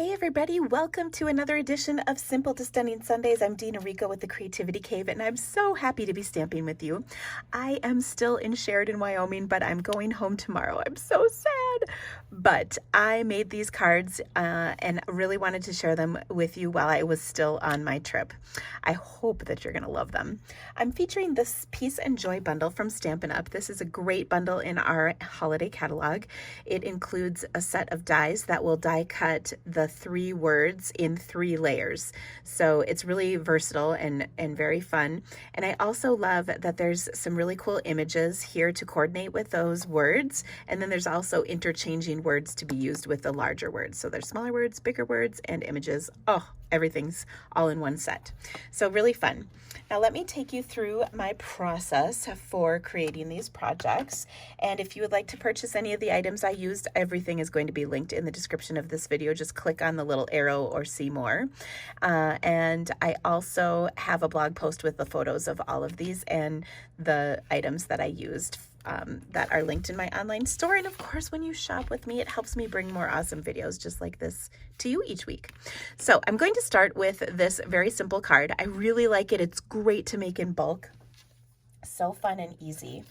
Hey everybody, welcome to another edition of Simple to Stunning Sundays. I'm Dina Rico with the Creativity Cave, and I'm so happy to be stamping with you. I am still in Sheridan, Wyoming, but I'm going home tomorrow. I'm so sad. But I made these cards and really wanted to share them with you while I was still on my trip. I hope that you're going to love them. I'm featuring this Peace and Joy bundle from Stampin' Up. This is a great bundle in our holiday catalog. It includes a set of dies that will die cut the 3 words in 3 layers. So it's really versatile and very fun. And I also love that there's some really cool images here to coordinate with those words. And then there's also interchanging words to be used with the larger words. So there's smaller words, bigger words, and images. Oh, everything's all in one set. So really fun. Now let me take you through my process for creating these projects. And if you would like to purchase any of the items I used, everything is going to be linked in the description of this video. Just click on the little arrow or see more. And I also have a blog post with the photos of all of these and the items that I used that are linked in my online store. And of course, when you shop with me, it helps me bring more awesome videos just like this to you each week. So I'm going to start with this very simple card. I really like it. It's great to make in bulk. So fun and easy.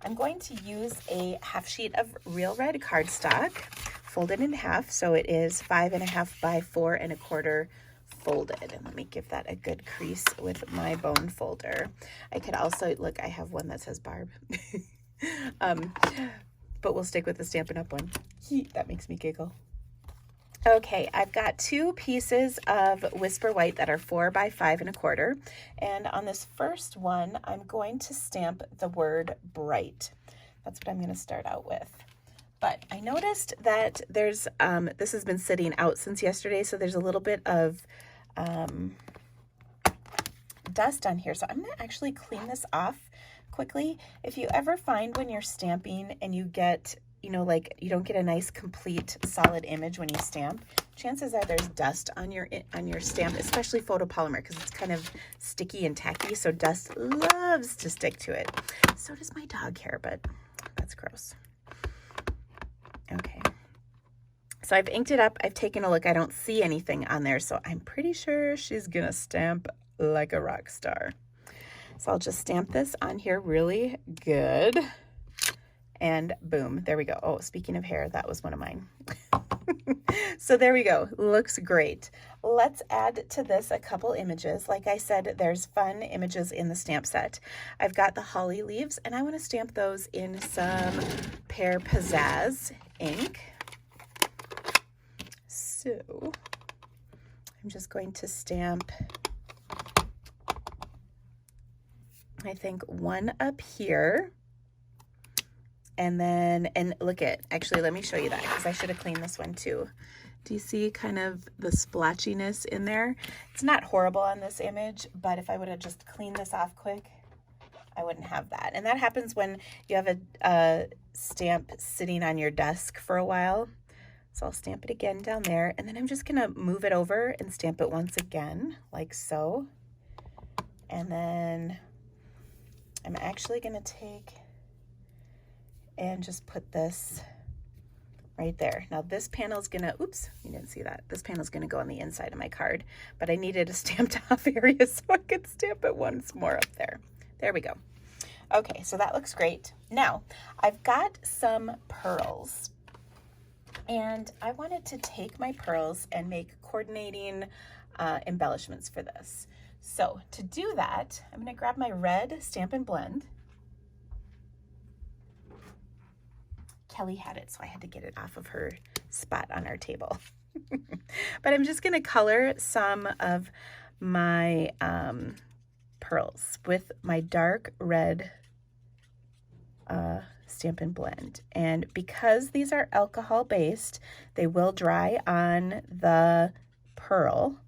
I'm going to use a half sheet of real red cardstock, folded in half. So it is 5.5 by 4 1/4 folded. And let me give that a good crease with my bone folder. I could also, look, I have one that says Barb. But we'll stick with the Stampin' Up one. That makes me giggle. Okay, I've got 2 pieces of Whisper White that are 4 by 5 1/4. And on this first one, I'm going to stamp the word bright. That's what I'm going to start out with. But I noticed that there's, this has been sitting out since yesterday, so there's a little bit of dust on here. So I'm going to actually clean this off quickly. If you ever find when you're stamping and you get, you know, like you don't get a nice complete solid image when you stamp, chances are there's dust on your stamp, especially photopolymer, because it's kind of sticky and tacky, so dust loves to stick to it. So does my dog hair, but that's gross. Okay, so I've inked it up. I've taken a look. I don't see anything on there, so I'm pretty sure she's gonna stamp like a rock star. So I'll just stamp this on here really good. And boom, there we go. Oh, speaking of hair, that was one of mine. So there we go. Looks great. Let's add to this a couple images. Like I said, there's fun images in the stamp set. I've got the holly leaves, and I want to stamp those in some Pear Pizzazz ink. So I'm just going to stamp, I think, one up here. And then, and look at, actually, let me show you that because I should have cleaned this one too. Do you see kind of the splotchiness in there? It's not horrible on this image, but if I would have just cleaned this off quick, I wouldn't have that. And that happens when you have a stamp sitting on your desk for a while. So I'll stamp it again down there, and then I'm just gonna move it over and stamp it once again, like so. And then I'm actually gonna take and just put this right there. Now this panel's gonna, oops, you didn't see that. This panel's gonna go on the inside of my card, but I needed a stamped off area so I could stamp it once more up there. There we go. Okay, so that looks great. Now, I've got some pearls, and I wanted to take my pearls and make coordinating embellishments for this. So to do that, I'm gonna grab my red Stampin' Blend. Kelly had it, so I had to get it off of her spot on our table. But I'm just gonna color some of my pearls with my dark red Stampin' Blend. And because these are alcohol based, they will dry on the pearl.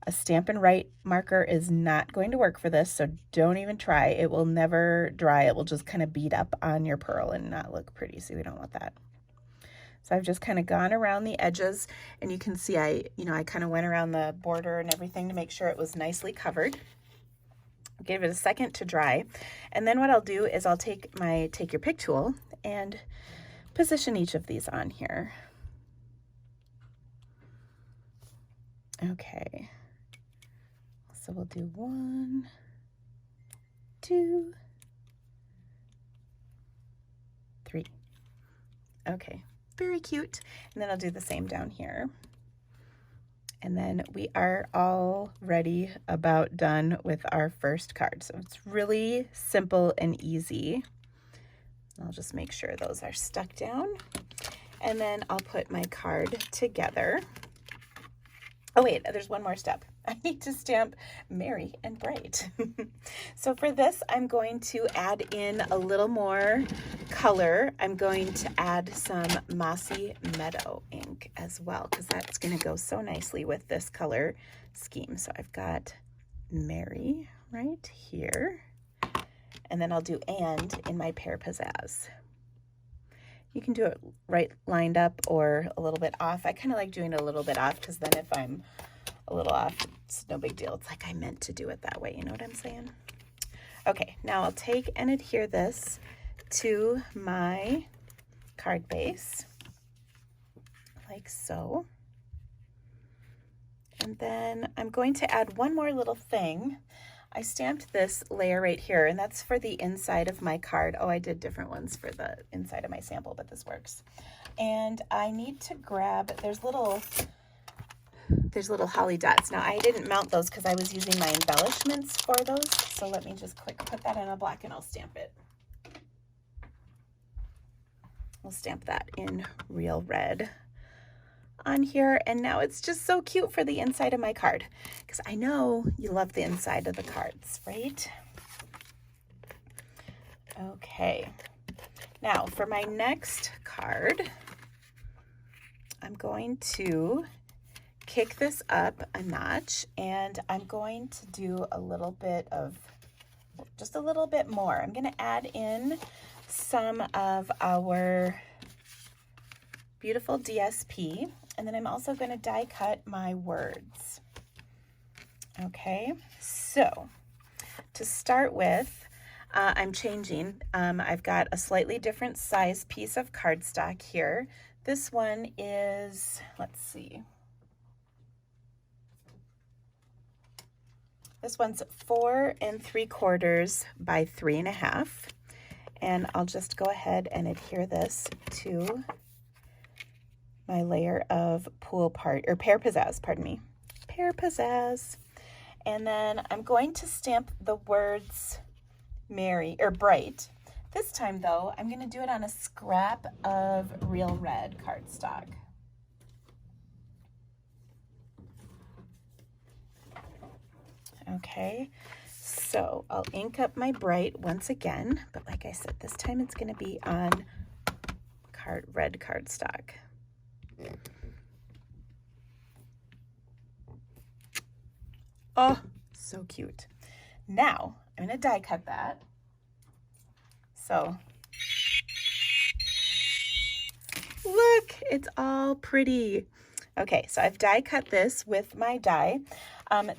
A Stampin' Write marker is not going to work for this, so don't even try. It will never dry. It will just kind of bead up on your pearl and not look pretty, so we don't want that. So I've just kind of gone around the edges, and you can see I kind of went around the border and everything to make sure it was nicely covered. Give it a second to dry, and then what I'll do is I'll take my Take Your Pick tool and position each of these on here. Okay, so we'll do 1, 2, 3. Okay, very cute. And then I'll do the same down here. And then we are already about done with our first card. So it's really simple and easy. I'll just make sure those are stuck down. And then I'll put my card together. Oh wait, there's one more step. I need to stamp merry and bright. So for this, I'm going to add in a little more color. I'm going to add some Mossy Meadow ink as well, because that's going to go so nicely with this color scheme. So I've got merry right here, and then I'll do and in my Pear Pizzazz. You can do it right lined up or a little bit off. I kind of like doing a little bit off, because then if I'm a little off, it's no big deal. It's like I meant to do it that way. You know what I'm saying? Okay, now I'll take and adhere this to my card base, like so. And then I'm going to add one more little thing. I stamped this layer right here, and that's for the inside of my card. Oh, I did different ones for the inside of my sample, but this works. And I need to grab, there's little holly dots. Now, I didn't mount those because I was using my embellishments for those. So let me just put that in a black and I'll stamp it. We'll stamp that in real red on here. And now it's just so cute for the inside of my card, because I know you love the inside of the cards, right? Okay. Now for my next card, I'm going to kick this up a notch, and I'm going to do a little bit of, just a little bit more. I'm going to add in some of our beautiful DSP, and then I'm also going to die cut my words. Okay, so to start with, I'm changing. I've got a slightly different size piece of cardstock here. This one is, let's see. This one's 4 3/4 by 3 1/2. And I'll just go ahead and adhere this to my layer of Pear Pizzazz, pardon me. Pear Pizzazz. And then I'm going to stamp the words merry or bright. This time though, I'm going to do it on a scrap of real red cardstock. Okay, so I'll ink up my bright once again, but like I said, this time it's going to be on red cardstock. Oh, so cute. Now I'm going to die cut that. So look, it's all pretty. Okay, so I've die cut this with my die.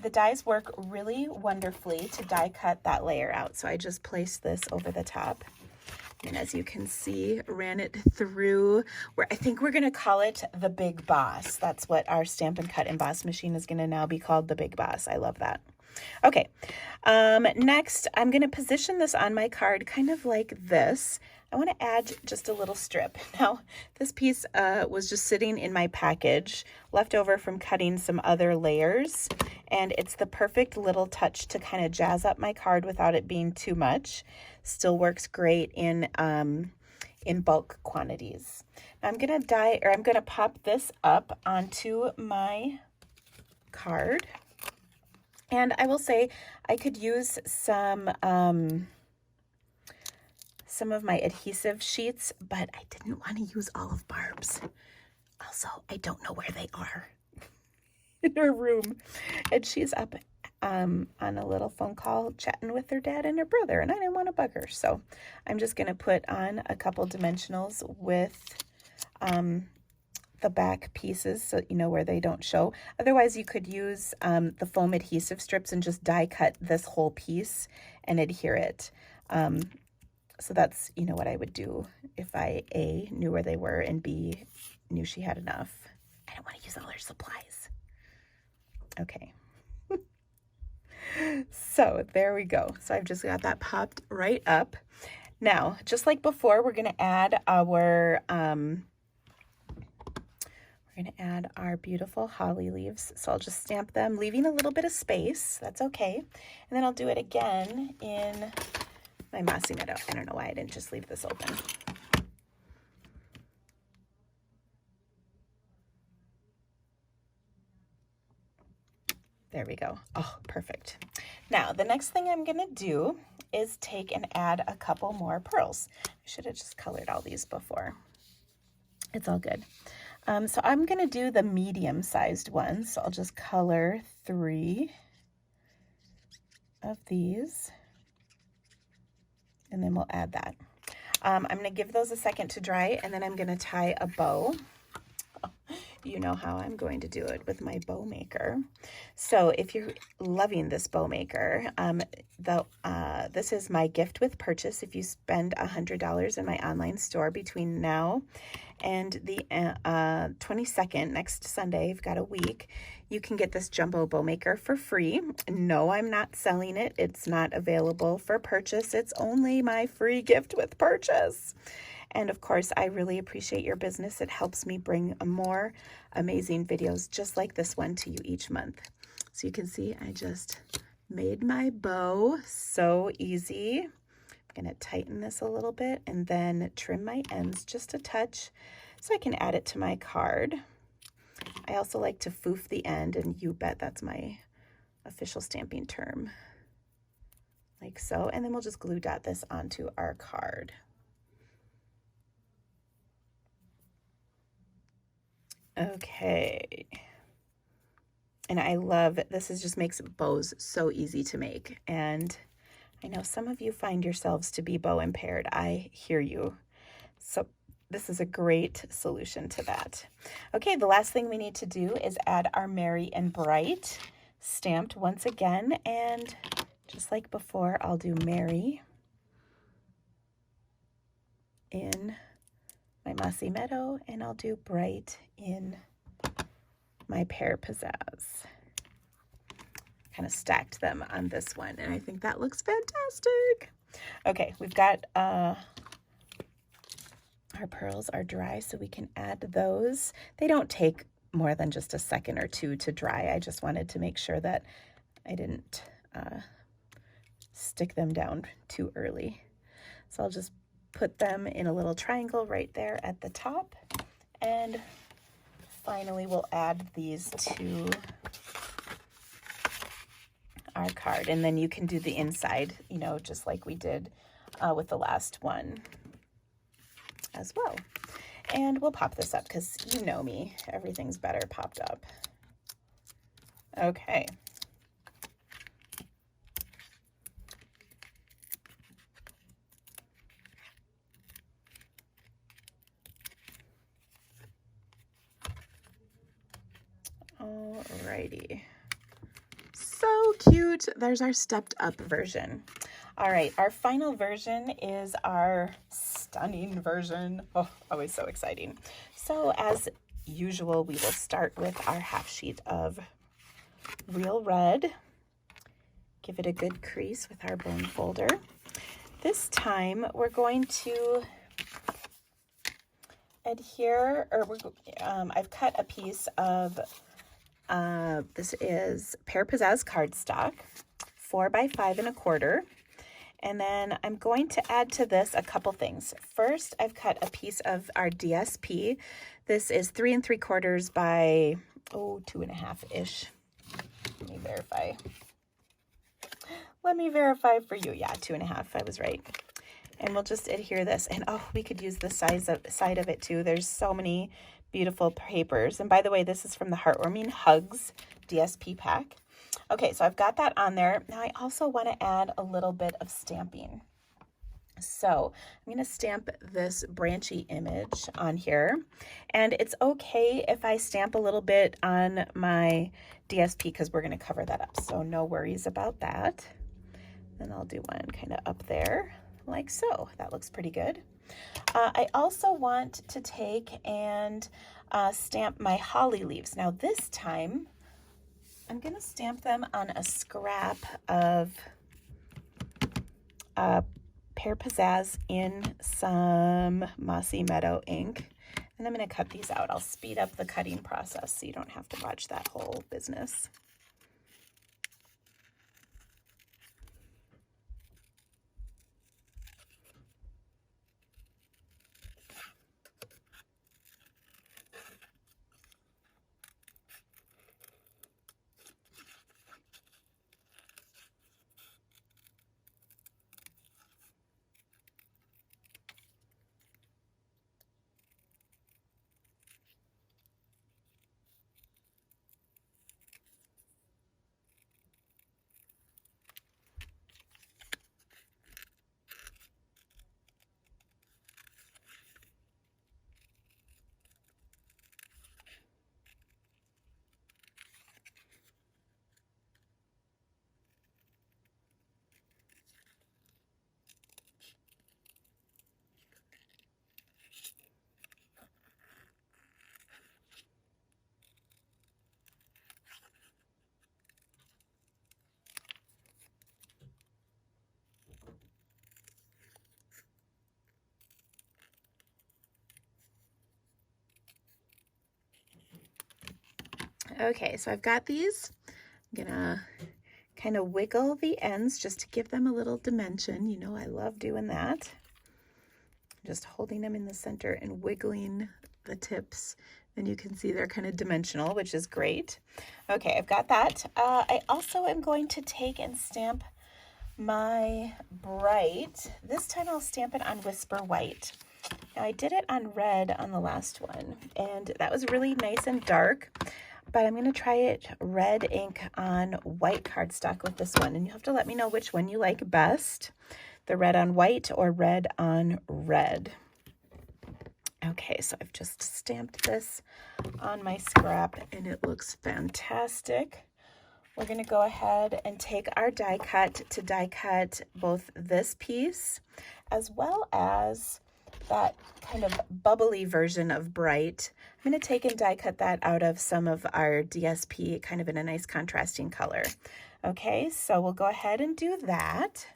The dies work really wonderfully to die cut that layer out. So I just placed this over the top. And as you can see, ran it through where I think we're going to call it the Big Boss. That's what our Stampin' Cut Emboss machine is going to now be called, the Big Boss. I love that. Okay, next I'm going to position this on my card kind of like this. I want to add just a little strip. Now, this piece was just sitting in my package, left over from cutting some other layers, and it's the perfect little touch to kind of jazz up my card without it being too much. Still works great in bulk quantities. Now I'm going to pop this up onto my card. And I will say I could use some of my adhesive sheets, but I didn't want to use all of Barb's. Also, I don't know where they are in her room. And she's up on a little phone call chatting with her dad and her brother, and I didn't want to bug her. So I'm just going to put on a couple dimensionals with the back pieces, so you know where they don't show. Otherwise, you could use the foam adhesive strips and just die cut this whole piece and adhere it. So that's, you know, what I would do if I A, knew where they were, and B, knew she had enough. I don't want to use all her supplies. Okay. So there we go. So I've just got that popped right up. Now, just like before, we're going to add our beautiful holly leaves. So I'll just stamp them, leaving a little bit of space. That's okay. And then I'll do it again in my mossy meadow. I don't know why I didn't just leave this open. There we go. Oh, perfect. Now, the next thing I'm going to do is take and add a couple more pearls. I should have just colored all these before. It's all good. So I'm going to do the medium-sized ones. So I'll just color 3 of these, and then we'll add that. I'm going to give those a second to dry, and then I'm going to tie a bow. You know how I'm going to do it with my bow maker. So if you're loving this bow maker, this is my gift with purchase. If you spend $100 in my online store between now and the 22nd, next Sunday, you've got a week, you can get this jumbo bow maker for free. No, I'm not selling it. It's not available for purchase. It's only my free gift with purchase. And of course, I really appreciate your business. It helps me bring more amazing videos just like this one to you each month. So you can see I just made my bow so easy. I'm going to tighten this a little bit and then trim my ends just a touch so I can add it to my card. I also like to foof the end, and you bet that's my official stamping term. Like so. And then we'll just glue dot this onto our card. Okay. And I love, this just makes bows so easy to make. And I know some of you find yourselves to be bow impaired. I hear you. So this is a great solution to that. Okay, the last thing we need to do is add our Merry and Bright stamped once again. And just like before, I'll do Merry in my Mossy Meadow, and I'll do Bright in my Pear Pizzazz. Kind of stacked them on this one, and I think that looks fantastic. Okay, we've got our pearls are dry, so we can add those. They don't take more than just a second or two to dry. I just wanted to make sure that I didn't stick them down too early. So I'll just put them in a little triangle right there at the top, and finally we'll add these to our card, and then you can do the inside, you know, just like we did with the last one as well. And we'll pop this up because you know me, everything's better popped up. Okay. Alrighty. So cute. There's our stepped up version. All right, our final version is our stunning version. Oh, always so exciting. So as usual, we will start with our half sheet of real red. Give it a good crease with our bone folder. This time we're going to adhere, or I've cut a piece of this is Pear Pizzazz cardstock, 4 by 5 1/4. And then I'm going to add to this a couple things. First, I've cut a piece of our DSP. This is 3 3/4 by 2.5-ish. Let me verify. Let me verify for you. Yeah, 2.5. I was right. And we'll just adhere this. And oh, we could use the side of it too. There's so many beautiful papers. And by the way, this is from the Heartwarming Hugs DSP pack. Okay, so I've got that on there. Now I also want to add a little bit of stamping. So I'm going to stamp this branchy image on here. And it's okay if I stamp a little bit on my DSP because we're going to cover that up. So no worries about that. Then I'll do one kind of up there like so. That looks pretty good. I also want to take and stamp my holly leaves. Now this time, I'm going to stamp them on a scrap of Pear Pizzazz in some Mossy Meadow ink. And I'm going to cut these out. I'll speed up the cutting process so you don't have to watch that whole business. Okay, so I've got these. I'm gonna kind of wiggle the ends just to give them a little dimension. You know, I love doing that. Just holding them in the center and wiggling the tips. And you can see they're kind of dimensional, which is great. Okay, I've got that. I also am going to take and stamp my Bright. This time I'll stamp it on Whisper White. Now I did it on red on the last one, and that was really nice and dark. But I'm going to try it red ink on white cardstock with this one. And you have to let me know which one you like best, the red on white or red on red. Okay, so I've just stamped this on my scrap and it looks fantastic. We're going to go ahead and take our die cut to die cut both this piece as well as that kind of bubbly version of Bright. I'm going to take and die cut that out of some of our DSP, kind of in a nice contrasting color. Okay, so we'll go ahead and do that.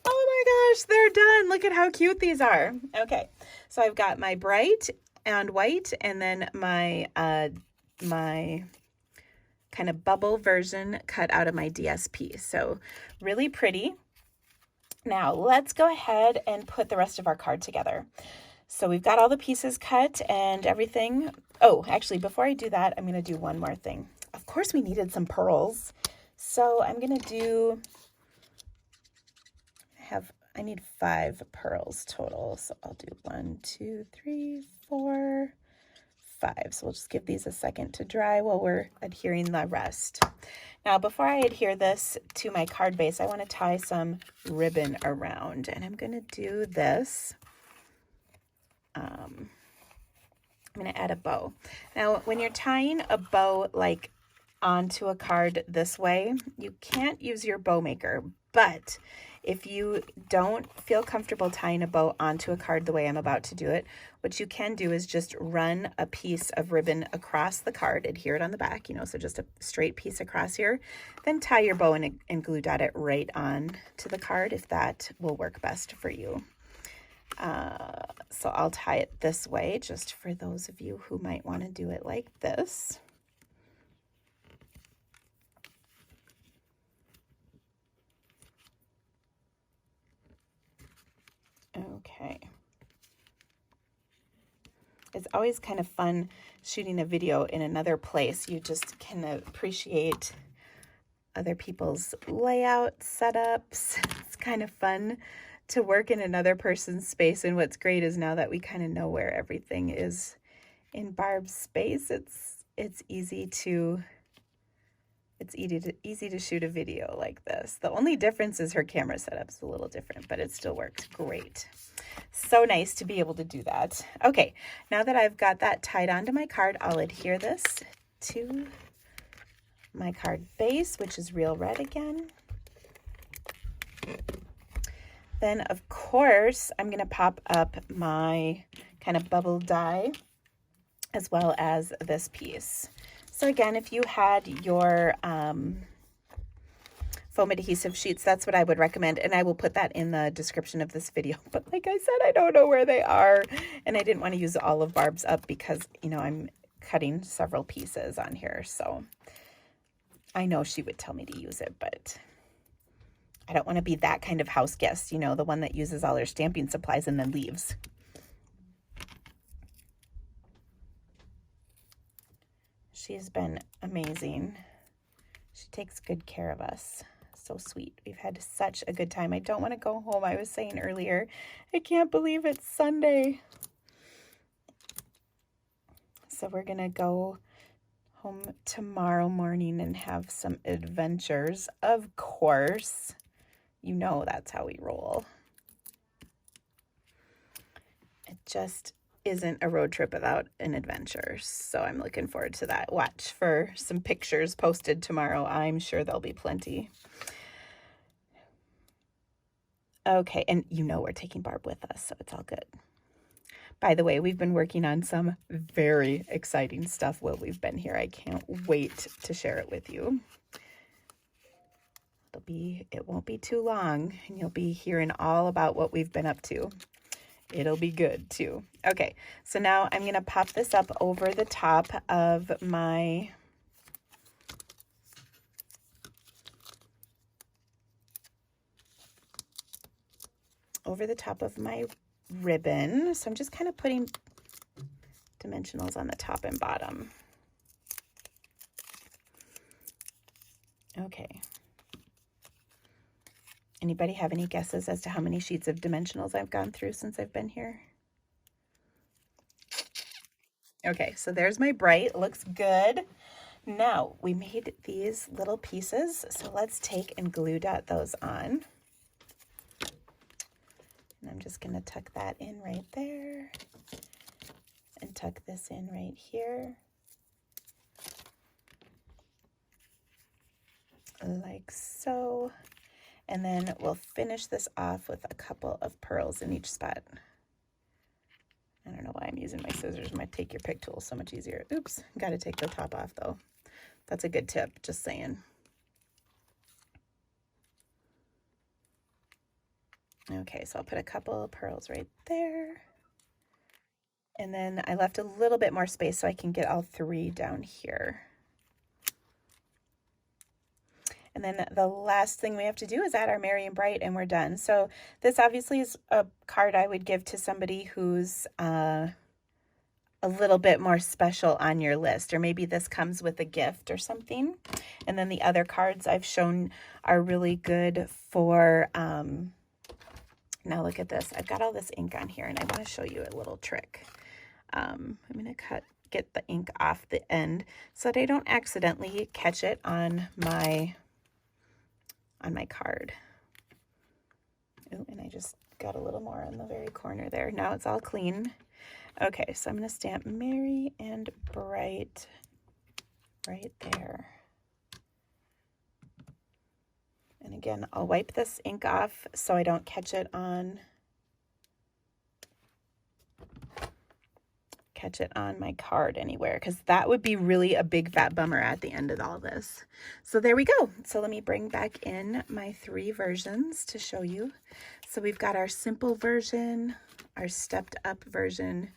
Oh my gosh, they're done. Look at how cute these are. Okay, so I've got my Bright and white, and then my my kind of bubble version cut out of my DSP. So really pretty. Now let's go ahead and put the rest of our card together. So we've got all the pieces cut and everything. Oh, actually, before I do that, I'm going to do one more thing. Of course, we needed some pearls. So I'm going to do, I need 5 pearls total. So I'll do 1, 2, 3, 4, 5. So we'll just give these a second to dry while we're adhering the rest. Now, before I adhere this to my card base, I want to tie some ribbon around, and I'm going to do this. I'm going to add a bow. Now, when you're tying a bow like onto a card this way, you can't use your bow maker, but if you don't feel comfortable tying a bow onto a card the way I'm about to do it, what you can do is just run a piece of ribbon across the card, adhere it on the back, so just a straight piece across here, then tie your bow and glue dot it right on to the card if that will work best for you. So I'll tie it this way just for those of you who might want to do it like this. Okay. It's always kind of fun shooting a video in another place. You just can appreciate other people's layout setups. It's kind of fun to work in another person's space. And what's great is now that we kind of know where everything is in Barb's space, it's easy to shoot a video like this. The only difference is her camera setup's a little different, but it still works great. So nice to be able to do that. Okay, now that I've got that tied onto my card, I'll adhere this to my card base, which is real red again. Then, of course, I'm going to pop up my kind of bubble die as well as this piece. So again, if you had your foam adhesive sheets, that's what I would recommend, and I will put that in the description of this video. But like I said, I don't know where they are, and I didn't want to use all of Barb's up because, you know, I'm cutting several pieces on here, so I know she would tell me to use it, but I don't want to be that kind of house guest, you know, the one that uses all her stamping supplies and then leaves. She's been amazing. She takes good care of us. So sweet. We've had such a good time. I don't want to go home. I was saying earlier, I can't believe it's Sunday. So we're going to go home tomorrow morning and have some adventures. Of course, you know that's how we roll. It just isn't a road trip without an adventure. So I'm looking forward to that. Watch for some pictures posted tomorrow. I'm sure there'll be plenty. Okay, and you know we're taking Barb with us, so it's all good. By the way, we've been working on some very exciting stuff while we've been here. I can't wait to share it with you. It won't be too long, and you'll be hearing all about what we've been up to. It'll be good too. Okay, so now I'm gonna pop this up over the top of my ribbon. So I'm just kind of putting dimensionals on the top and bottom. Okay. Anybody have any guesses as to how many sheets of dimensionals I've gone through since I've been here? Okay, so there's my bright. Looks good. Now, we made these little pieces, so let's take and glue dot those on. And I'm just going to tuck that in right there and tuck this in right here. Like so. And then we'll finish this off with a couple of pearls in each spot. I don't know why I'm using my scissors. My take your pick tool is so much easier. Oops, got to take the top off though. That's a good tip, just saying. Okay, so I'll put a couple of pearls right there. And then I left a little bit more space so I can get all three down here. And then the last thing we have to do is add our Merry and Bright, and we're done. So this obviously is a card I would give to somebody who's a little bit more special on your list, or maybe this comes with a gift or something. And then the other cards I've shown are really good for, now look at this. I've got all this ink on here, and I want to show you a little trick. I'm going to get the ink off the end so that I don't accidentally catch it on my card. Oh, and I just got a little more on the very corner there. Now it's all clean. Okay, so I'm going to stamp Merry and Bright right there. And again, I'll wipe this ink off so I don't catch it on my card anywhere, because that would be really a big fat bummer at the end of all this. So there we go. So let me bring back in my three versions to show you. So we've got our simple version, our stepped up version,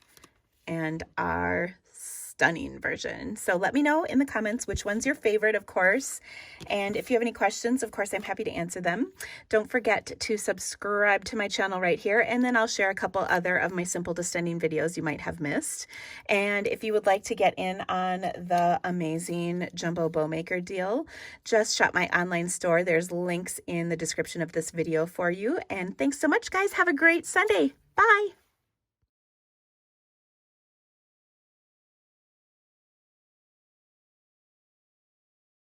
and our stunning version. So let me know in the comments which one's your favorite, of course. And if you have any questions, of course, I'm happy to answer them. Don't forget to subscribe to my channel right here, and then I'll share a couple other of my simple to stunning videos you might have missed. And if you would like to get in on the amazing Jumbo Bow Maker deal, just shop my online store. There's links in the description of this video for you. And thanks so much, guys. Have a great Sunday. Bye.